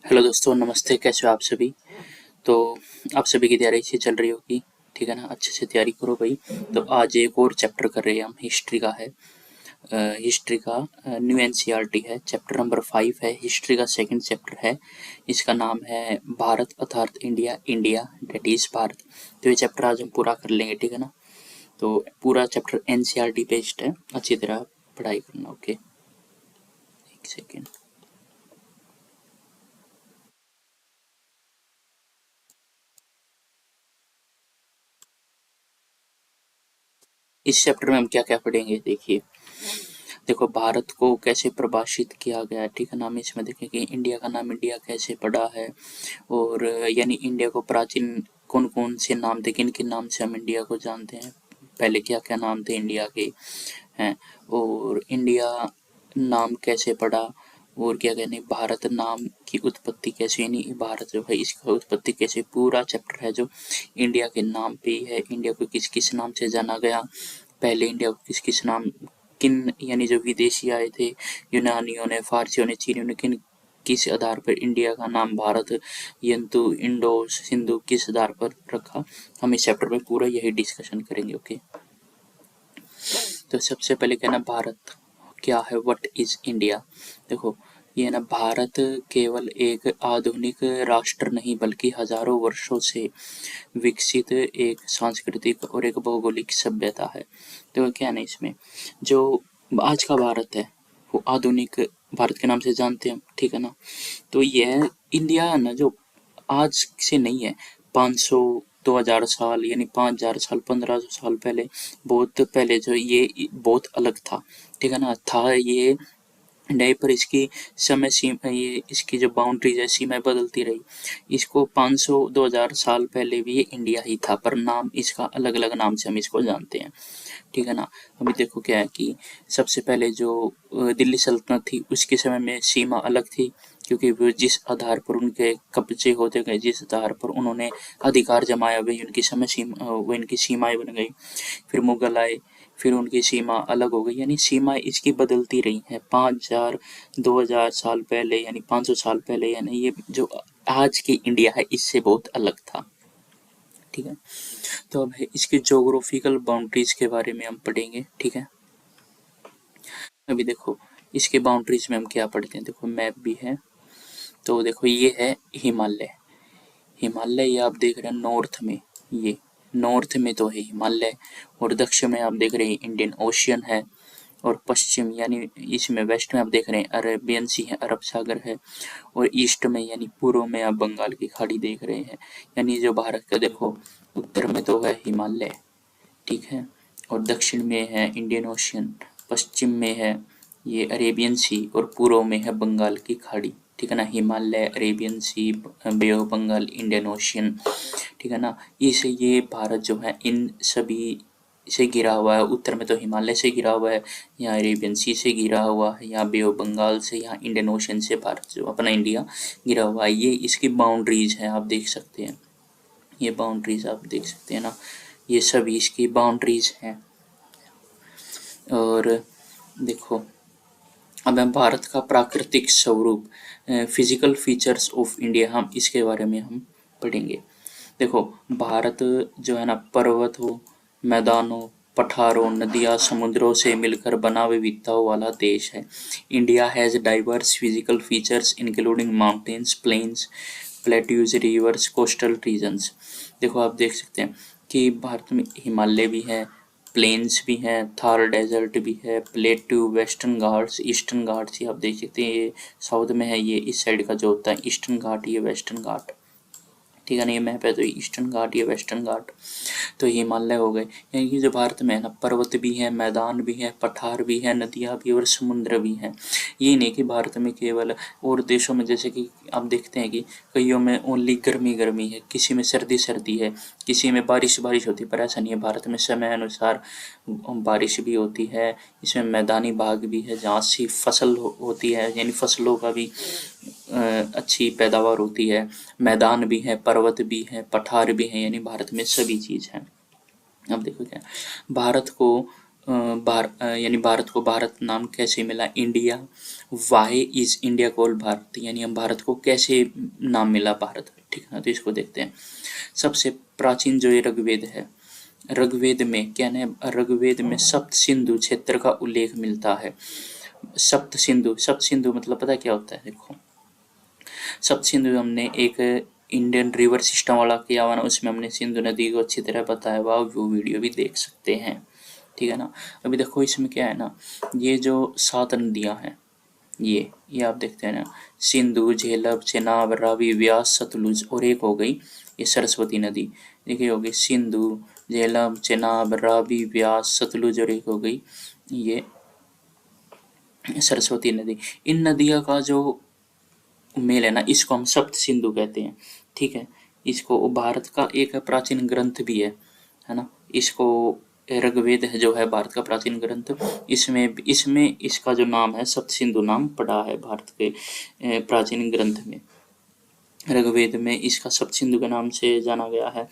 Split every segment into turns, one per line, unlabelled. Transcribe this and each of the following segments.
Hello दोस्तों, नमस्ते। कैसे हो आप सभी? तो आप सभी की तैयारी अच्छी चल रही होगी, ठीक है ना? अच्छे से तैयारी करो भाई। तो आज एक और चैप्टर कर रहे हैं हम, हिस्ट्री का है। हिस्ट्री का न्यू एनसीईआरटी है, चैप्टर नंबर 5 है। हिस्ट्री का सेकंड चैप्टर है। इसका नाम है भारत अर्थात India, India that is Bharat. तो ये चैप्टर आज हम पूरा कर लेंगे, ठीक है ना? तो पूरा चैप्टर एनसीईआरटी बेस्ड है, अच्छी तरह पढ़ाई करना। ओके, एक सेकेंड। इस चैप्टर में हम क्या क्या पढ़ेंगे, देखिए। देखो, भारत को कैसे परिभाषित किया गया है, ठीक है ना? हम इसमें देखें कि इंडिया का नाम इंडिया कैसे पड़ा है, और यानी इंडिया को प्राचीन कौन कौन से नाम थे, किन किन नाम से हम इंडिया को जानते हैं, पहले क्या क्या नाम थे इंडिया के हैं, और इंडिया नाम कैसे पड़ा, और क्या कहने भारत नाम की उत्पत्ति कैसे, यानी भारत जो है इसका उत्पत्ति कैसे, पूरा चैप्टर है जो इंडिया के नाम पे ही है। इंडिया को किस किस नाम से जाना गया, पहले इंडिया को किस किस नाम, किन यानी जो विदेशी आए थे, यूनानियों ने, फारसियों ने, चीनियों ने, किन किस आधार पर इंडिया का नाम भारत, यंतु, इंडो, सिंधु किस आधार पर रखा, हम इस चैप्टर में पूरा यही डिस्कशन करेंगे। ओके, तो सबसे पहले क्या ना, भारत क्या है, व्हाट इज इंडिया। देखो, ये ना, भारत केवल एक आधुनिक राष्ट्र नहीं बल्कि हजारों वर्षों से विकसित एक सांस्कृतिक और एक भौगोलिक सभ्यता है। तो क्या है ना, इसमें जो आज का भारत है वो आधुनिक भारत के नाम से जानते हैं हम, ठीक है ना? तो यह इंडिया है ना, जो आज से नहीं है, 500 2000 साल यानी 5000 साल, 1500 साल पहले, बहुत पहले जो ये बहुत अलग था, ठीक है ना? था ये नहीं, पर इसकी समय सीमा, ये इसकी जो बाउंड्रीज है, सीमाएं बदलती रही। इसको 500 2000 साल पहले भी ये इंडिया ही था, पर नाम इसका अलग अलग नाम से हम इसको जानते हैं, ठीक है ना? अभी देखो क्या है कि सबसे पहले जो दिल्ली सल्तनत थी उसके समय में सीमा अलग थी, क्योंकि वो जिस आधार पर उनके कब्जे होते गए, जिस आधार पर उन्होंने अधिकार जमाया, वही उनकी समय सीमा, वो इनकी सीमाएं बन गई। फिर मुगल आए, फिर उनकी सीमा अलग हो गई, यानी सीमा इसकी बदलती रही है। 5000 2000 साल पहले यानी 500 साल पहले, यानी ये जो आज की इंडिया है इससे बहुत अलग था, ठीक है? तो अब है इसकी जोग्राफिकल बाउंड्रीज के बारे में हम पढ़ेंगे, ठीक है? अभी देखो, इसके बाउंड्रीज में हम क्या पढ़ते हैं, देखो मैप भी है। तो देखो, ये है हिमालय। हिमालय ये आप देख रहे हैं नॉर्थ में, ये नॉर्थ में तो है हिमालय, और दक्षिण में आप देख रहे हैं इंडियन ओशियन है, और पश्चिम यानी इसमें वेस्ट में आप देख रहे हैं अरेबियन सी है, अरब सागर है, और ईस्ट में यानी पूर्व में आप बंगाल की खाड़ी देख रहे हैं। यानी जो भारत का देखो, उत्तर में तो है हिमालय, ठीक है, और दक्षिण में है इंडियन ओशियन, पश्चिम में है ये अरेबियन सी, और पूर्व में है बंगाल की खाड़ी, ठीक है ना? Himalaya, Arabian sea, bay of Bengal, Indian ocean, ठीक है ना? इसे ये भारत जो है इन सभी से घिरा हुआ है। उत्तर में तो हिमालय से घिरा हुआ है, यहाँ अरेबियन सी से घिरा हुआ है, यहाँ बे ऑफ बंगाल से, यहाँ इंडियन ओशियन से भारत जो अपना इंडिया घिरा हुआ है। ये इसकी बाउंड्रीज है, आप देख सकते हैं, ये बाउंड्रीज आप देख सकते हैं ना, ये सभी इसकी बाउंड्रीज हैं। और देखो, अब हम भारत का प्राकृतिक स्वरूप, फिजिकल फीचर्स ऑफ इंडिया, हम इसके बारे में हम पढ़ेंगे। देखो, भारत जो है ना, पर्वत हो, मैदानों, पठारों, नदियाँ, समुद्रों से मिलकर बना विविधताओं वाला देश है। India has diverse physical features including mountains, plains, plateaus, rivers, coastal regions. देखो, आप देख सकते हैं कि भारत में हिमालय भी है, प्लेन्स भी हैं, थार डेजर्ट भी है, plateau, western Ghats, eastern Ghats, ये आप देख सकते हैं, ये साउथ में है, ये इस साइड का जो होता है ईस्टर्न घाट, ये वेस्टर्न घाट, ठीक है ना? ये मैप है तो ईस्टर्न घाट, ये वेस्टर्न घाट, तो हिमालय हो गए। यानी कि जो भारत में है ना, पर्वत भी है, मैदान भी है, पठार भी है, नदियाँ भी और समुद्र भी हैं। ये नहीं कि भारत में केवल, और देशों में जैसे कि आप देखते हैं कि कईयों में ओनली गर्मी गर्मी है, किसी में सर्दी सर्दी है, किसी में बारिश बारिश होती है, पर ऐसा नहीं है। भारत में समय अनुसार बारिश भी होती है, इसमें मैदानी भाग भी है जहाँ से फसल होती है, यानी फसलों का भी अच्छी पैदावार होती है, मैदान भी है, पर्वत भी है, पठार भी है, यानी भारत में सभी चीज़ है। अब देखो क्या, भारत को यानी भारत को भारत नाम कैसे मिला, India why is India called Bharat, यानी हम भारत को कैसे नाम मिला भारत, ठीक है ना। तो इसको देखते हैं। सबसे प्राचीन जो ये ऋग्वेद है, ऋग्वेद में क्या है, ऋग्वेद में सप्त सिंधु क्षेत्र का उल्लेख मिलता है। सप्त सिंधु, सप्त सिंधु मतलब पता है क्या होता है, देखो सप्त सिंधु हमने एक इंडियन रिवर सिस्टम वाला किया हुआ ना, उसमें हमने सिंधु नदी को अच्छी तरह बताया हुआ, वो वीडियो भी देख सकते हैं, ठीक है ना। अभी देखो इसमें क्या है ना, ये जो 7 नदियां हैं, ये आप देखते हैं ना, सिंधु, झेलम, चेनाब, रावी, व्यास, सतलुज, और एक हो गई ये सरस्वती नदी। देखिए हो गई सिंधु, झेलम, चेनाब, रावी, व्यास, सतलुज, और एक हो गई ये सरस्वती नदी। इन नदियों का जो मेल है ना, इसको हम सप्त सिंधु कहते हैं, ठीक है। इसको भारत का एक प्राचीन ग्रंथ भी है ना। इसको ऋग्वेद है जो है भारत का प्राचीन ग्रंथ, इसमें इसमें इसका जो नाम है सप्त सिंधु नाम पड़ा है भारत के प्राचीन ग्रंथ में। ऋग्वेद में इसका सप्त सिंधु के नाम से जाना गया है।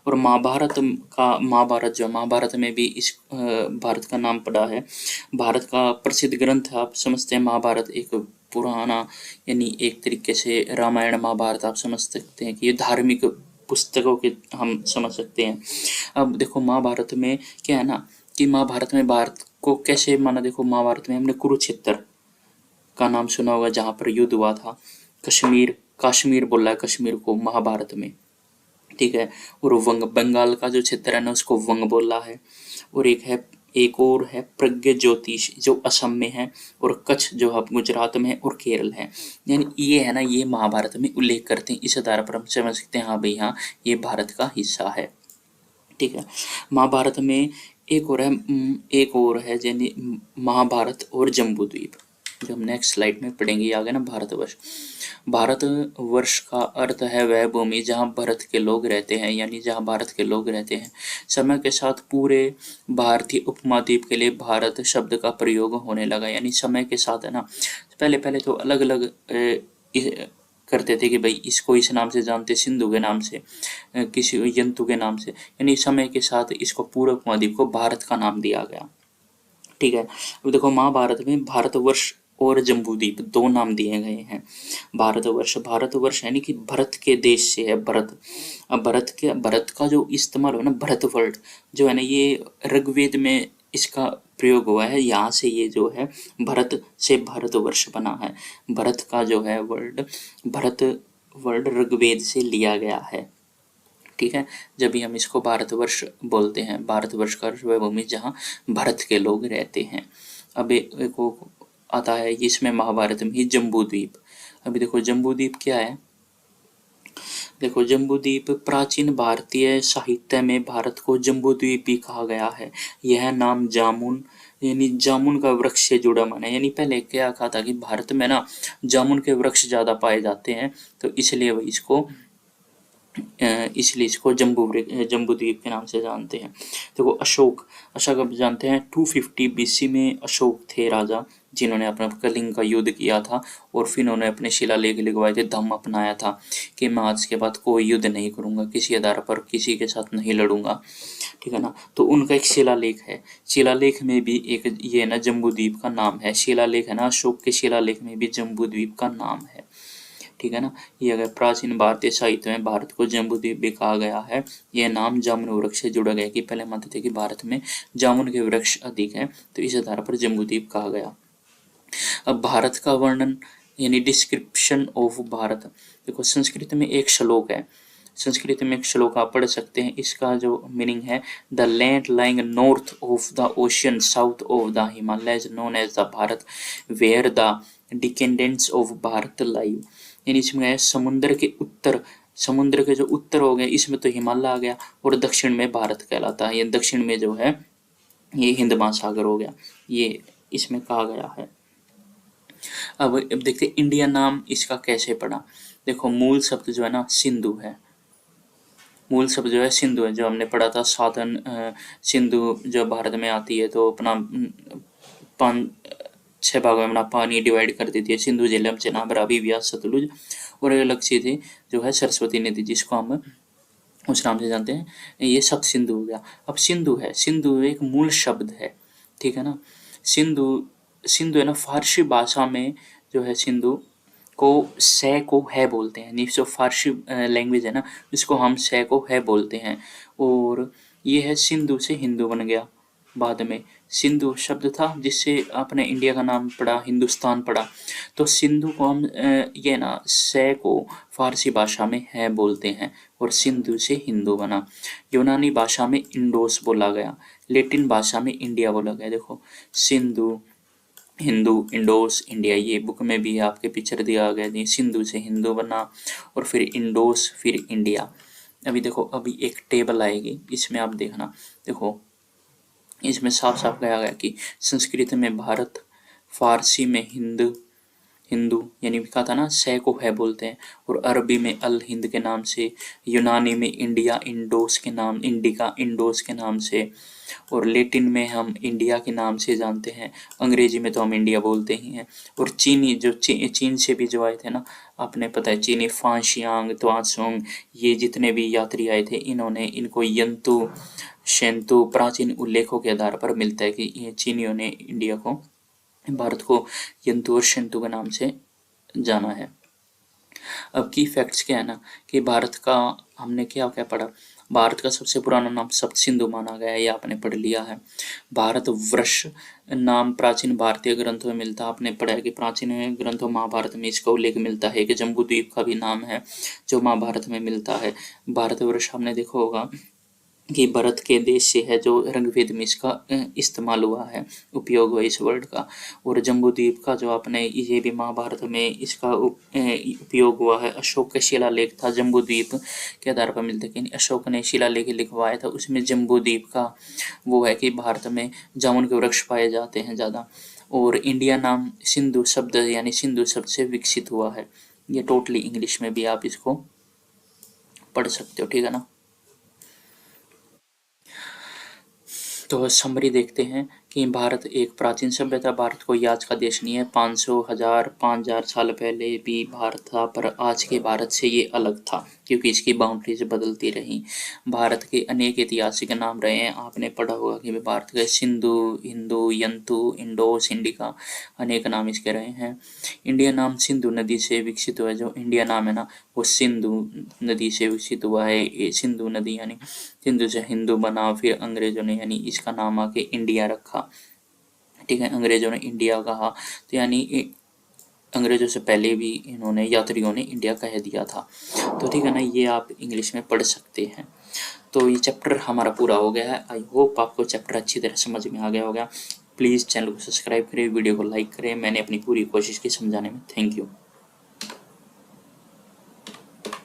और महाभारत जो महाभारत में भी इस भारत का नाम पड़ा है। भारत का प्रसिद्ध ग्रंथ आप समझते हैं महाभारत, एक पुराना, यानी एक तरीके से रामायण महाभारत आप समझ सकते हैं कि ये धार्मिक पुस्तकों के हम समझ सकते हैं। अब देखो महाभारत में क्या है ना, कि महाभारत में भारत को कैसे माना, देखो महाभारत में हमने कुरुक्षेत्र का नाम सुना होगा, जहाँ पर युद्ध हुआ था। कश्मीर बोला है कश्मीर को महाभारत में, ठीक है। और बंगाल का जो क्षेत्र है ना, उसको वंग बोला है। और एक और है प्रज्ञ ज्योतिष जो असम में है, और कच्छ जो अब गुजरात में है, और केरल है। यानी ये है ना, ये महाभारत में उल्लेख करते हैं। इस आधार पर हम समझ सकते हैं हाँ भाई हाँ ये भारत का हिस्सा है, ठीक है। महाभारत में एक और है यानी महाभारत और जम्बू द्वीप, जो हम नेक्स्ट स्लाइड में पढ़ेंगे। आगे ना भारतवर्ष, भारतवर्ष का अर्थ है वह भूमि जहाँ भारत के लोग रहते हैं, यानी जहाँ भारत के लोग रहते हैं। समय के साथ पूरे भारतीय उपमहाद्वीप के लिए भारत शब्द का प्रयोग होने लगा, यानी समय के साथ है ना। पहले पहले तो अलग अलग करते थे कि भाई इसको इस नाम से जानते, सिंधु के नाम से, किसी जंतु के नाम से, यानी समय के साथ इसको पूरे उपमहाद्वीप को भारत का नाम दिया गया, ठीक है। अब देखो महाभारत में भारतवर्ष और जम्बूद्वीप दो नाम दिए गए हैं। भारतवर्ष यानी कि भरत के देश से है, भरत। अब भरत का जो इस्तेमाल है ना, भरत वर्ड जो है ना, ये ऋग्वेद में इसका प्रयोग हुआ है। यहाँ से ये जो है भरत से भारतवर्ष बना है। भरत का जो है भरत वर्ड ऋग्वेद से लिया गया है, ठीक है। जब भी हम इसको भारतवर्ष बोलते हैं, भारतवर्ष का वह भूमि जहाँ भारत के लोग रहते हैं। अब एक आता है इसमें महाभारत में ही जम्बूद्वीप। अभी देखो जम्बूद्वीप क्या है, देखो जम्बूद्वीप प्राचीन भारतीय साहित्य में भारत को जम्बूद्वीप भी कहा गया है। यह नाम जामुन यानी जामुन का वृक्ष से जुड़ा माना है। यानी पहले क्या कहा था कि भारत में ना जामुन के वृक्ष ज्यादा पाए जाते हैं, तो इसलिए इसको जम्बूद्वीप के नाम से जानते हैं। देखो अशोक अब जानते हैं 250 BC में अशोक थे राजा, जिन्होंने अपना कलिंग का युद्ध किया था, और फिर उन्होंने अपने शिलालेख लिखवाए थे, धम्म अपनाया था कि मैं आज के बाद कोई युद्ध नहीं करूंगा, किसी आधार पर किसी के साथ नहीं लड़ूंगा, ठीक है ना। तो उनका एक शिलालेख है, शिलालेख में भी एक ये ना जम्बूद्वीप का नाम है, शिलालेख है ना, अशोक के शिलालेख में भी जम्बूद्वीप का नाम है, ठीक है ना। ये अगर प्राचीन भारतीय साहित्य में भारत को जम्बूद्वीप भी कहा गया है। यह नाम जामुन वृक्ष से जुड़ा गया, कि पहले मानते थे कि भारत में जामुन के वृक्ष अधिक हैं, तो इस आधार पर जम्बूद्वीप कहा गया। अब भारत का वर्णन यानी डिस्क्रिप्शन ऑफ भारत, देखो संस्कृत में एक श्लोक है, संस्कृत में एक श्लोक आप पढ़ सकते हैं। इसका जो मीनिंग है, the land lying north of the ocean south of the Himalayas known as the Bharat where the descendants of Bharat live. यानी इसमें है समुद्र के उत्तर, समुद्र के जो उत्तर हो गए इसमें तो हिमालय आ गया, और दक्षिण में भारत कहलाता है। ये दक्षिण में जो है ये हिंद महासागर हो गया, ये इसमें कहा गया है। अब देखते इंडिया नाम इसका कैसे पड़ा। देखो मूल शब्द जो है ना सिंधु है, मूल शब्द जो है सिंधु है, जो हमने पढ़ा था साधन सिंधु जब भारत में आती है तो अपना 6 भागों में अपना पानी डिवाइड कर देती है, सिंधु झेलम चेनाब रावी व्यास सतलुज, और अलग से थे जो है सरस्वती नदी, जिसको हम उस नाम से जानते हैं। ये सब सिंधु हो गया। अब सिंधु है, सिंधु एक मूल शब्द है, ठीक है ना। सिंधु है ना फारसी भाषा में जो है सिंधु को से को है बोलते हैं, यानी जो फारसी लैंग्वेज है ना, इसको हम से को है बोलते हैं। और ये है सिंधु से हिंदू बन गया बाद में। सिंधु शब्द था जिससे अपने इंडिया का नाम पड़ा, हिंदुस्तान पड़ा। तो सिंधु को हम ये ना से को फारसी भाषा में है बोलते हैं और सिंधु से हिंदू बना। यूनानी भाषा में इंडोस बोला गया, लेटिन भाषा में इंडिया बोला गया। देखो सिंधु, हिंदू, इंडोस, इंडिया, ये बुक में भी आपके पिक्चर दिया गया है। सिंधु से हिंदू बना और फिर इंडोस, फिर इंडिया। अभी देखो अभी एक टेबल आएगी, इसमें आप देखना। देखो इसमें साफ साफ कहा गया कि संस्कृत में भारत, फारसी में हिंद, हिंदू यानी कहा था ना से को है बोलते हैं, और अरबी में अल हिंद के नाम से, यूनानी में इंडिया, इंडोस के नाम, इंडिका, इंडोस के नाम से, और लेटिन में हम इंडिया के नाम से जानते हैं। अंग्रेजी में तो हम इंडिया बोलते ही हैं। और चीनी जो चीन से भी जो आए थे ना, आपने पता है चीनी फांशियांग, त्वासोंग, ये जितने भी यात्री आए थे, इन्होंने इनको यंतु, शेंतु प्राचीन उल्लेखों के आधार पर मिलता है कि ये चीनियों ने इंडिया को, भारत को यंतु और शेंतु के नाम से जाना है। अब की फैक्ट्स क्या है ना कि भारत का हमने क्या क्या पढ़ा, भारत का सबसे पुराना नाम सप्त सिंधु माना गया है, ये आपने पढ़ लिया है। भारत वर्ष नाम प्राचीन भारतीय ग्रंथों में मिलता है, आपने पढ़ा है कि प्राचीन ग्रंथों महाभारत में इसका उल्लेख मिलता है कि जम्बूद्वीप का भी नाम है जो महाभारत में मिलता है। भारतवर्ष हमने देखा होगा कि भरत के देश से है, जो ऋग्वेद में इसका इस्तेमाल हुआ है, उपयोग हुआ इस वर्ड का। और जम्बूद्वीप का जो आपने ये भी महाभारत में इसका उपयोग हुआ है। अशोक का शिलालेख था जम्बूद्वीप के आधार पर मिलता है कि अशोक ने शिलालेख लिखवाया था, उसमें जम्बूद्वीप का वो है कि भारत में जामुन के वृक्ष पाए जाते हैं ज़्यादा। और इंडिया नाम सिंधु शब्द यानी सिंधु शब्द से विकसित हुआ है। ये टोटली इंग्लिश में भी आप इसको पढ़ सकते हो, ठीक है ना। तो समरी देखते हैं कि भारत एक प्राचीन सभ्यता, भारत कोई आज का देश नहीं है। 500, 1000, 5000 साल पहले भी भारत था, पर आज के भारत से ये अलग था क्योंकि इसकी बाउंड्रीज बदलती रही। भारत के अनेक ऐतिहासिक नाम रहे हैं, आपने पढ़ा होगा कि भारत के सिंधु, हिंदू, यंतु, इंडोस, इंडिका, अनेक नाम इसके रहे हैं। इंडिया नाम सिंधु नदी से विकसित हुआ है, जो इंडिया नाम है ना वो सिंधु नदी से विकसित हुआ है। ये सिंधु नदी यानी सिंधु से हिंदू बना, फिर अंग्रेजों ने यानी इसका नाम आके इंडिया रखा, ठीक है। अंग्रेजों ने इंडिया कहा, तो यानी अंग्रेजों से पहले भी इन्होंने यात्रियों ने इंडिया कह दिया था। तो ठीक है ना, ये आप इंग्लिश में पढ़ सकते हैं। तो ये चैप्टर हमारा पूरा हो गया है। आई होप आपको चैप्टर अच्छी तरह समझ में आ गया होगा। प्लीज़ चैनल को सब्सक्राइब करें, वीडियो को लाइक करें। मैंने अपनी पूरी कोशिश की समझाने में। Thank you.